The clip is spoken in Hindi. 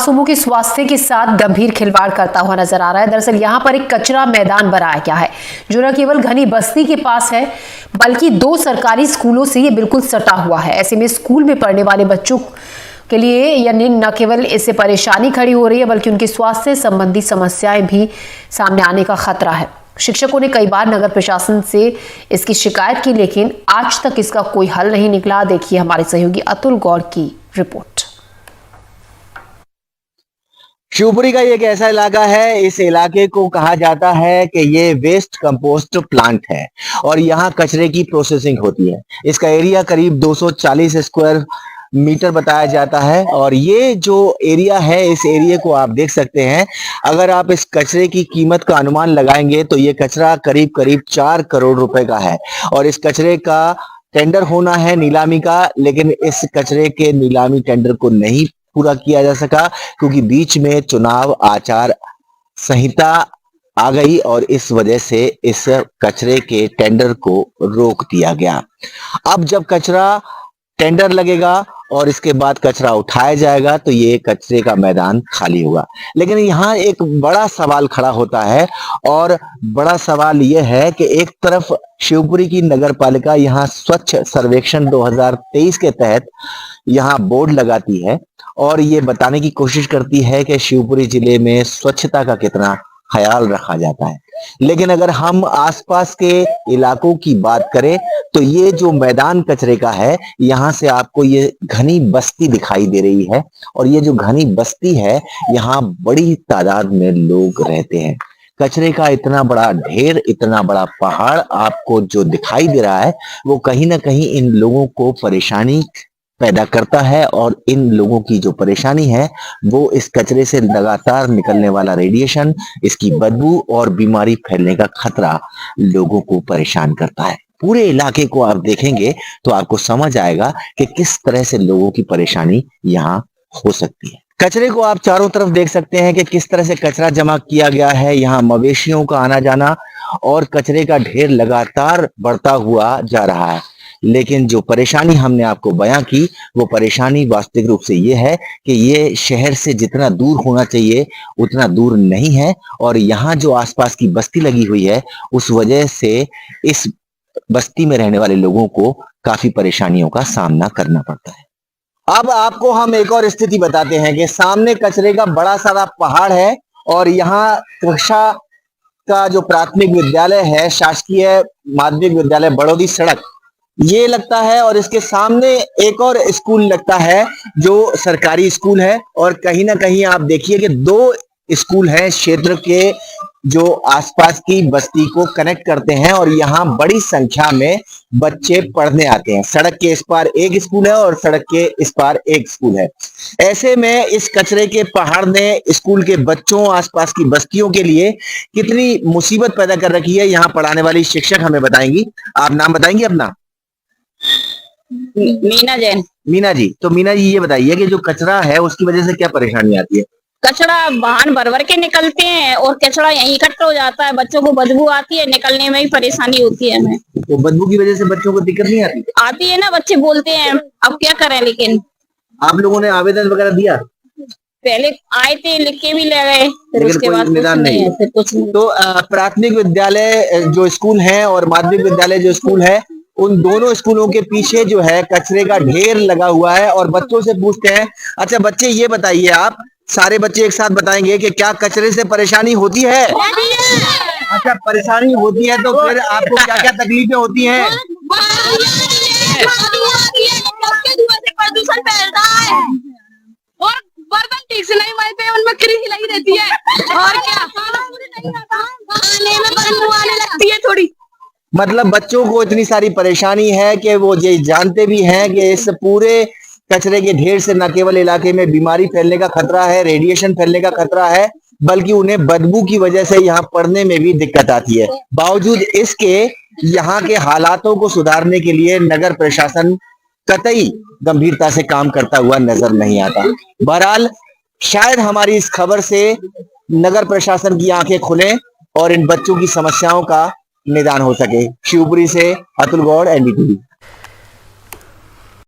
मासूमों के स्वास्थ्य के साथ गंभीर खिलवाड़ करता हुआ नजर आ रहा है। दरअसल यहाँ पर एक कचरा मैदान बनाया गया है जो न केवल घनी बस्ती के पास है बल्कि 2 सरकारी स्कूलों से ये बिल्कुल सटा हुआ है। ऐसे में स्कूल में पढ़ने वाले बच्चों के लिए यानी न केवल इससे परेशानी खड़ी हो रही है बल्कि उनके स्वास्थ्य संबंधी समस्याएं भी सामने आने का खतरा है। शिक्षकों ने कई बार नगर प्रशासन से इसकी शिकायत की, लेकिन आज तक इसका कोई हल नहीं निकला। देखिए हमारे सहयोगी अतुल गौड़ की रिपोर्ट। शिवपुरी का एक ऐसा इलाका है, इस इलाके को कहा जाता है कि ये वेस्ट कंपोस्ट प्लांट है और यहाँ कचरे की प्रोसेसिंग होती है। इसका एरिया करीब 240 स्क्वायर मीटर बताया जाता है और ये जो एरिया है, इस एरिया को आप देख सकते हैं। अगर आप इस कचरे की कीमत का अनुमान लगाएंगे तो ये कचरा करीब करीब 4 करोड़ रुपए का है और इस कचरे का टेंडर होना है नीलामी का, लेकिन इस कचरे के नीलामी टेंडर को नहीं पूरा किया जा सका क्योंकि बीच में चुनाव आचार संहिता आ गई और इस वजह से इस कचरे के टेंडर को रोक दिया गया। अब जब कचरा टेंडर लगेगा और इसके बाद कचरा उठाया जाएगा तो ये कचरे का मैदान खाली होगा। लेकिन यहाँ एक बड़ा सवाल खड़ा होता है और बड़ा सवाल ये है कि एक तरफ शिवपुरी की नगर पालिका यहाँ स्वच्छ सर्वेक्षण 2023 के तहत यहाँ बोर्ड लगाती है और ये बताने की कोशिश करती है कि शिवपुरी जिले में स्वच्छता का कितना ख्याल रखा जाता है। लेकिन अगर हम आसपास के इलाकों की बात करें तो ये जो मैदान कचरे का है, यहाँ से आपको ये घनी बस्ती दिखाई दे रही है और ये जो घनी बस्ती है, यहाँ बड़ी तादाद में लोग रहते हैं। कचरे का इतना बड़ा ढेर, इतना बड़ा पहाड़ आपको जो दिखाई दे रहा है, वो कहीं ना कहीं इन लोगों को परेशानी पैदा करता है और इन लोगों की जो परेशानी है वो इस कचरे से लगातार निकलने वाला रेडिएशन, इसकी बदबू और बीमारी फैलने का खतरा लोगों को परेशान करता है। पूरे इलाके को आप देखेंगे तो आपको समझ आएगा कि किस तरह से लोगों की परेशानी यहाँ हो सकती है। कचरे को आप चारों तरफ देख सकते हैं कि किस तरह से कचरा जमा किया गया है। यहाँ मवेशियों का आना जाना और कचरे का ढेर लगातार बढ़ता हुआ जा रहा है। लेकिन जो परेशानी हमने आपको बयां की, वो परेशानी वास्तविक रूप से ये है कि ये शहर से जितना दूर होना चाहिए उतना दूर नहीं है और यहाँ जो आसपास की बस्ती लगी हुई है उस वजह से इस बस्ती में रहने वाले लोगों को काफी परेशानियों का सामना करना पड़ता है। अब आपको हम एक और स्थिति बताते हैं कि सामने कचरे का बड़ा सारा पहाड़ है और यहाँ कक्षा का जो प्राथमिक विद्यालय है, शासकीय माध्यमिक विद्यालय बड़ौदी सड़क, ये लगता है और इसके सामने एक और स्कूल लगता है जो सरकारी स्कूल है और कहीं ना कहीं आप देखिए कि 2 स्कूल हैं क्षेत्र के जो आसपास की बस्ती को कनेक्ट करते हैं और यहाँ बड़ी संख्या में बच्चे पढ़ने आते हैं। सड़क के इस पार एक स्कूल है और सड़क के इस पार एक स्कूल है। ऐसे में इस कचरे के पहाड़ ने स्कूल के बच्चों, आसपास की बस्तियों के लिए कितनी मुसीबत पैदा कर रखी है, यहाँ पढ़ाने वाली शिक्षक हमें बताएंगी। आप नाम बताएंगे अपना? मीना जैन। मीना जी, तो मीना जी ये बताइए कि जो कचरा है उसकी वजह से क्या परेशानी आती है? कचरा वाहन भर भर के निकलते हैं और कचरा यहीं इकट्ठा हो जाता है, बच्चों को बदबू आती है, निकलने में भी परेशानी होती है हमें। तो बदबू की वजह से बच्चों को दिक्कत नहीं आती? आती है ना, बच्चे बोलते हैं, अब क्या करें। लेकिन आप लोगों ने आवेदन वगैरह दिया? पहले आए थे, लिख के भी ले गए, फिर उसके बाद निदान नहीं है, फिर कुछ नहीं। तो प्राथमिक विद्यालय जो स्कूल है और माध्यमिक विद्यालय जो स्कूल है, उन दोनों स्कूलों के पीछे जो है कचरे का ढेर लगा हुआ है और बच्चों से पूछते हैं। अच्छा बच्चे ये बताइए, आप सारे बच्चे एक साथ बताएंगे कि क्या कचरे से परेशानी होती है? अच्छा परेशानी होती है, तो फिर आपको क्या क्या तकलीफें होती हैं? प्रदूषण फैलता है और बर्तन ठीक से नहीं मारते, उनमें कीड़ी लगी रहती है और क्या खाने में बदबू आने लगती है थोड़ी। मतलब बच्चों को इतनी सारी परेशानी है कि वो ये जानते भी हैं कि इस पूरे कचरे के ढेर से न केवल इलाके में बीमारी फैलने का खतरा है, रेडिएशन फैलने का खतरा है, बल्कि उन्हें बदबू की वजह से यहाँ पढ़ने में भी दिक्कत आती है। बावजूद इसके यहाँ के हालातों को सुधारने के लिए नगर प्रशासन कतई गंभीरता से काम करता हुआ नजर नहीं आता। बहरहाल शायद हमारी इस खबर से नगर प्रशासन की आंखें खुलें और इन बच्चों की समस्याओं का निदान हो सके। शिवपुरी से अतुल गौड़, एनडीटीवी।